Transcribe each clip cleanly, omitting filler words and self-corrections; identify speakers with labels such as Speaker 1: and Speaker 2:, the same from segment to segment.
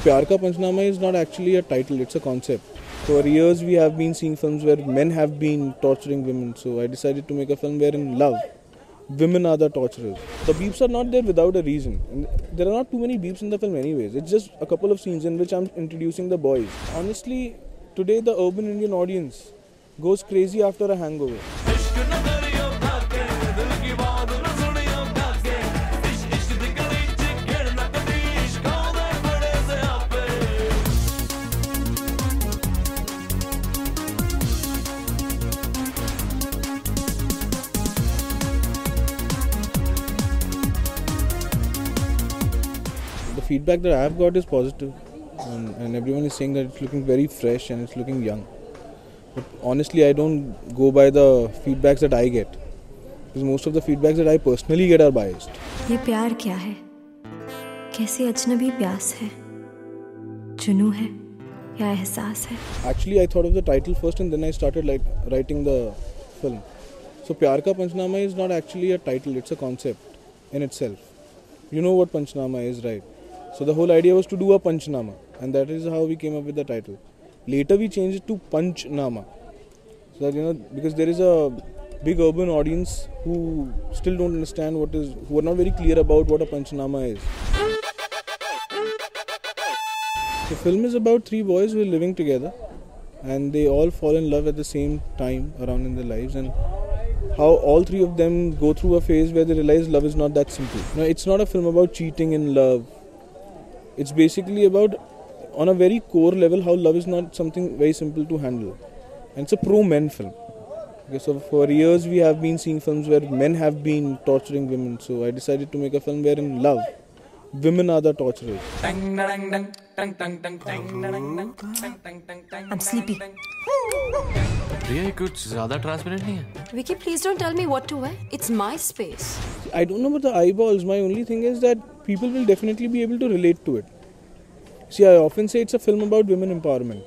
Speaker 1: Pyar Ka Panchnama is not actually a title, it's a concept. For years we have been seeing films where men have been torturing women, so I decided to make a film where in love, women are the torturers. The beeps are not there without a reason. And there are not too many beeps in the film anyways. It's just a couple of scenes in which I'm introducing the boys. Honestly, today the urban Indian audience goes crazy after a hangover. The feedback that I have got is positive, and everyone is saying that it's looking very fresh and it's looking young. But honestly, I don't go by the feedbacks that I get, because most of the feedbacks that I personally get are biased.
Speaker 2: ये प्यार क्या है? कैसी अजनबी प्यास है? जुनून है या एहसास है?
Speaker 1: Actually, I thought of the title first and then I started writing the film. So Pyar Ka Panchnama is not actually a title, it's a concept in itself. You know what Panchnama is, right? So the whole idea was to do a Panchnama, and that is how we came up with the title. Later we changed it to Panchnama, so that because there is a big urban audience who still don't understand who are not very clear about what a Panchnama is. The film is about three boys who are living together, and they all fall in love at the same time around in their lives, and how all three of them go through a phase where they realize love is not that simple. It's not a film about cheating in love. It's basically about, on a very core level, how love is not something very simple to handle. And it's a pro-men film. Okay, so for years we have been seeing films where men have been torturing women. So I decided to make a film where in love, women are the torturers.
Speaker 2: I'm sleepy.
Speaker 3: ये कुछ ज़्यादा transparent नहीं है?
Speaker 2: Vicky, please don't tell me what to wear. It's my space.
Speaker 1: I don't know about the eyeballs. My only thing is that people will definitely be able to relate to it. See, I often say it's a film about women empowerment.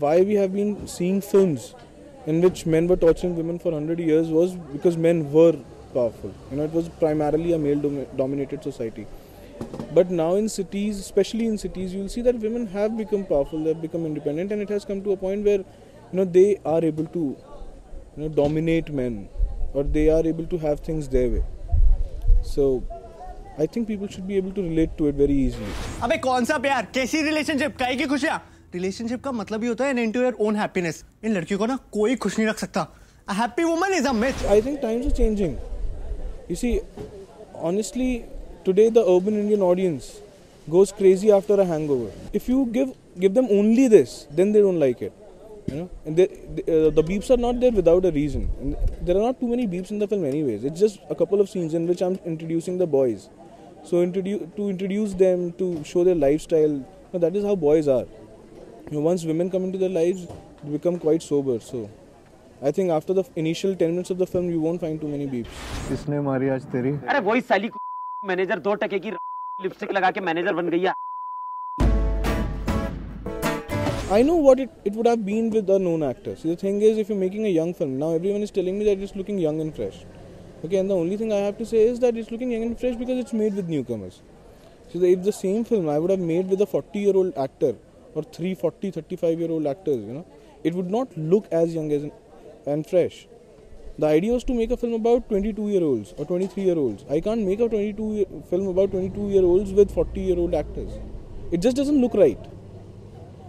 Speaker 1: Why we have been seeing films in which men were torturing women for 100 years was because men were powerful. It was primarily a male-dominated society. But now in cities, especially in cities, you will see that women have become powerful, they have become independent, and it has come to a point where they are able to dominate men, or they are able to have things their way. So I think people should be able to relate to it very easily.
Speaker 4: अबे कौन सा प्यार, कैसी relationship, काहे की खुशियाँ? Relationship का मतलब ही होता है end to your own happiness. इन लड़कियों को ना कोई खुश नहीं रख सकता. A happy woman is a myth.
Speaker 1: I think times are changing. You see, honestly, today the urban Indian audience goes crazy after a hangover. If you give them only this, then they don't like it. And the beeps are not there without a reason. And there are not too many beeps in the film anyways. It's just a couple of scenes in which I'm introducing the boys. So to introduce them, to show their lifestyle, that is how boys are. Once women come into their lives, they become quite sober. So I think after the initial 10 minutes of the film, you won't find too many beeps.
Speaker 4: किसने मारी आज तेरी?
Speaker 5: अरे वही साली manager 2 टके की lipstick लगा के मैनेजर बन गई है.
Speaker 1: I know what it would have been with a known actor. See, the thing is, if you're making a young film, now everyone is telling me that it's looking young and fresh. Okay, and the only thing I have to say is that it's looking young and fresh because it's made with newcomers. So if the same film I would have made with a 40-year-old actor or 35-year-old actors, it would not look as young and fresh. The idea was to make a film about 22-year-olds or 23-year-olds. I can't make a film about 22-year-olds with 40-year-old actors. It just doesn't look right.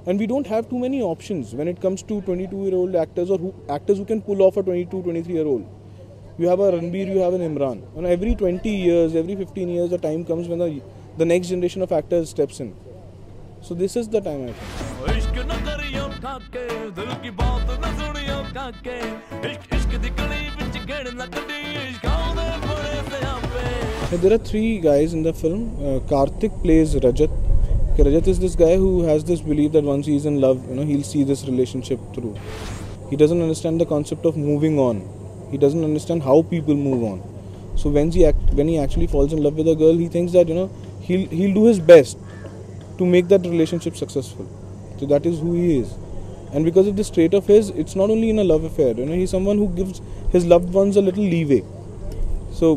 Speaker 1: And we don't have too many options when it comes to 22-year-old actors or actors who can pull off a 23-year-old. You have a Ranbir, you have an Imran. And every 20 years, every 15 years, the time comes when the next generation of actors steps in. So this is the time, I think. There are three guys in the film. Karthik plays Rajat. Rajat is this guy who has this belief that once he's in love, he'll see this relationship through. He doesn't understand the concept of moving on. He doesn't understand how people move on. So when he actually falls in love with a girl, he thinks that he'll do his best to make that relationship successful. So that is who he is. And because of this trait of his, it's not only in a love affair. He's someone who gives his loved ones a little leeway. So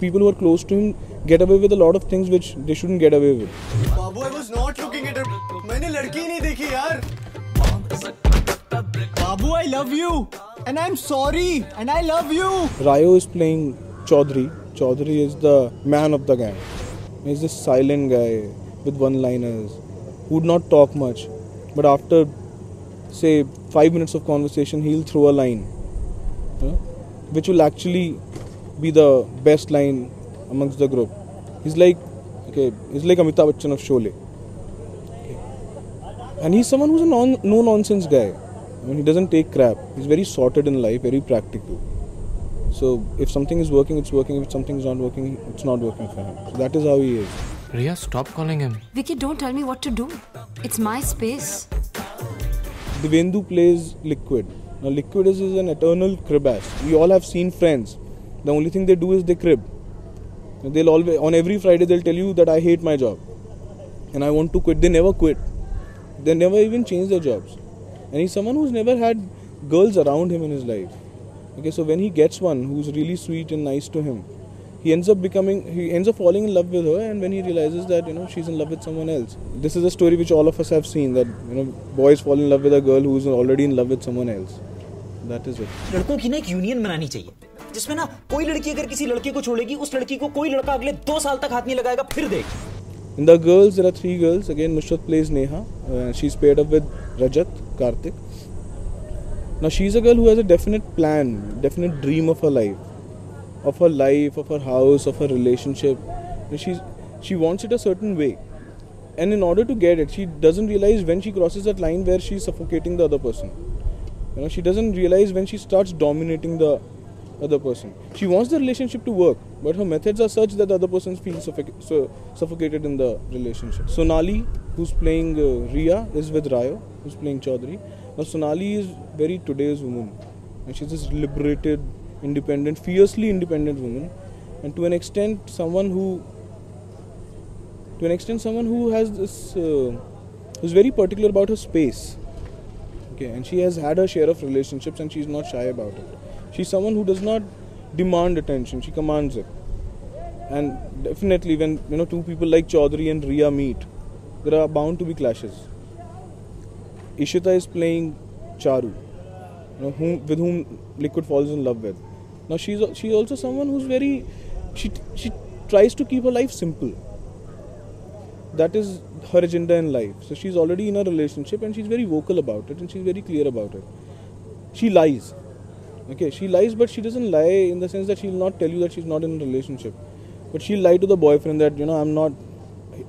Speaker 1: people who are close to him, get away with a lot of things which they shouldn't get away with.
Speaker 4: Babu, I was not looking at her. मैंने लड़की ही नहीं देखी यार. बाबू, I love you and I'm sorry and I love you.
Speaker 1: Rayo is playing Chaudhary. Chaudhary is the man of the gang. He's this silent guy with one-liners who would not talk much, but after say 5 minutes of conversation, he'll throw a line, which will actually be the best line amongst the group. He's like Amitabh Bachchan of Sholay. Okay. And he's someone who's a no-nonsense guy. I mean, he doesn't take crap. He's very sorted in life, very practical. So if something is working, it's working. If something is not working, it's not working for him. So that is how he is.
Speaker 3: Riya, stop calling him.
Speaker 2: Vicky, don't tell me what to do. It's my space.
Speaker 1: Divendu plays Liquid. Now Liquid is an eternal cribass. We all have seen Friends. The only thing they do is they crib. They'll always, on every Friday, they'll tell you that I hate my job and I want to quit. They never quit. They never even change their jobs. And he's someone who's never had girls around him in his life. Okay, so when he gets one who's really sweet and nice to him, he ends up falling in love with her, and when he realizes that she's in love with someone else. This is a story which all of us have seen, that boys fall in love with a girl who's already in love with someone else. That is it.
Speaker 6: लड़कों की ना एक union बनानी चाहिए जिसमें ना कोई लड़की अगर किसी लड़के को छोड़ेगी, उस लड़की को कोई लड़का अगले 2 साल तक हाथ नहीं लगाएगा, फिर देख.
Speaker 1: In the girls, there are 3 girls. Again, Nusrat plays Neha. She's paired up with Rajat Karthik. Now, she's a girl who has a definite plan, definite dream of her life, of her house, of her relationship. She wants it a certain way. And in order to get it, she doesn't realize when she crosses that line where she's suffocating the other person. She doesn't realize when she starts dominating the other person. She wants the relationship to work, but her methods are such that the other person feels suffocated in the relationship. Sonali, who's playing Riya, is with Rayo, who's playing Chaudhary. Now Sonali is very today's woman, and she's this liberated, independent, fiercely independent woman, and to an extent someone who has this who's very particular about her space. Okay, and she has had her share of relationships, and she's not shy about it. She's someone who does not demand attention; she commands it. And definitely, when 2 people like Chaudhary and Riya meet, there are bound to be clashes. Ishita is playing Charu, with whom Liquid falls in love with. Now she's also someone who's she tries to keep her life simple. That is her agenda in life. So she's already in a relationship, and she's very vocal about it, and she's very clear about it. She lies. Okay, she lies, but she doesn't lie in the sense that she'll not tell you that she's not in a relationship. But she'll lie to the boyfriend that,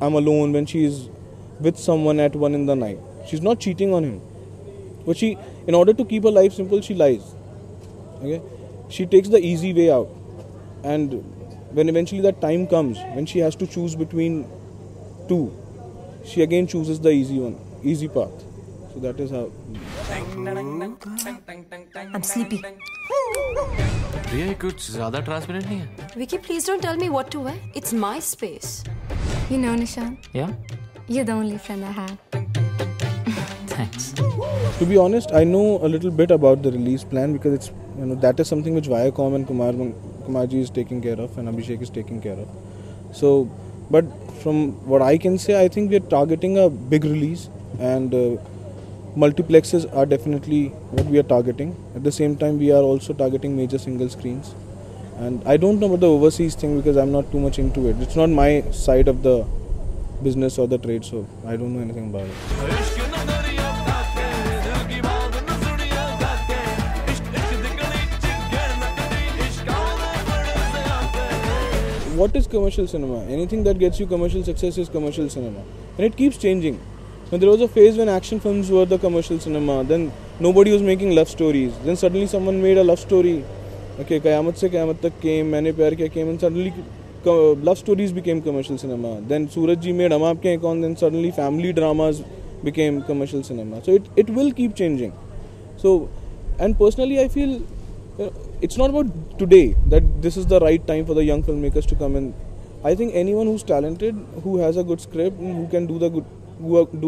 Speaker 1: I'm alone when she's with someone at 1 in the night. She's not cheating on him. But in order to keep her life simple, she lies. Okay? She takes the easy way out. And when eventually that time comes, when she has to choose between 2, she again chooses the easy path. So that is how.
Speaker 2: I'm sleepy.
Speaker 3: रिया, ये कुछ ज़्यादा transparent नहीं है?
Speaker 2: Vicky, please don't tell me what to wear. It's my space.
Speaker 7: You know, Nishan,
Speaker 3: Yeah?
Speaker 7: you're the only friend I have.
Speaker 3: Thanks.
Speaker 1: To be honest, I know a little bit about the release plan because it's that is something which Viacom and Kumarji is taking care of, and Abhishek is taking care of. So, but from what I can say, I think we are targeting a big release, and multiplexes are definitely what we are targeting. At the same time, we are also targeting major single screens. And I don't know about the overseas thing because I'm not too much into it. It's not my side of the business or the trade, so I don't know anything about it. What is commercial cinema? Anything that gets you commercial success is commercial cinema. And it keeps changing. Now, there was a phase when action films were the commercial cinema. Then nobody was making love stories. Then suddenly someone made a love story. Okay, Qayamat Se Qayamat Tak came, Maine Pyar Kiya came, and suddenly love stories became commercial cinema. Then Suraj Ji made Hum Aapke Hain Kaun, then suddenly family dramas became commercial cinema. So it will keep changing. So, and personally I feel it's not about today that this is the right time for the young filmmakers to come in. I think anyone who's talented, who has a good script, and who can do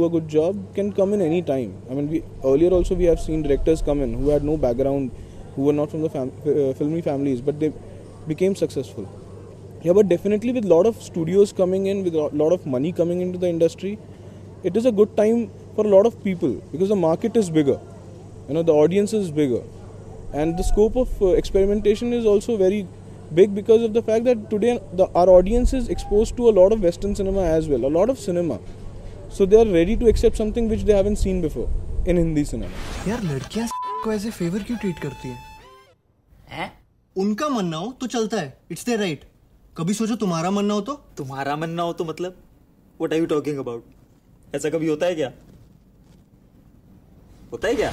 Speaker 1: a good job can come in any time. I mean, earlier also we have seen directors come in who had no background, who were not from the filmy families, but they became successful. Yeah, but definitely with a lot of studios coming in, with a lot of money coming into the industry, it is a good time for a lot of people because the market is bigger. You know, the audience is bigger. And the scope of experimentation is also very big because of the fact that today our audience is exposed to a lot of Western cinema as well, a lot of cinema. So they are ready to accept something which they haven't seen before in Hindi cinema.
Speaker 4: यार लड़कियां को ऐसे favour क्यों treat करती हैं? उनका मनना हो तो चलता है, इट्स देयर राइट. कभी सोचो तुम्हारा मनना हो तो?
Speaker 6: तुम्हारा मनना हो तो मतलब? What are you talking about? ऐसा कभी होता है क्या? होता है क्या?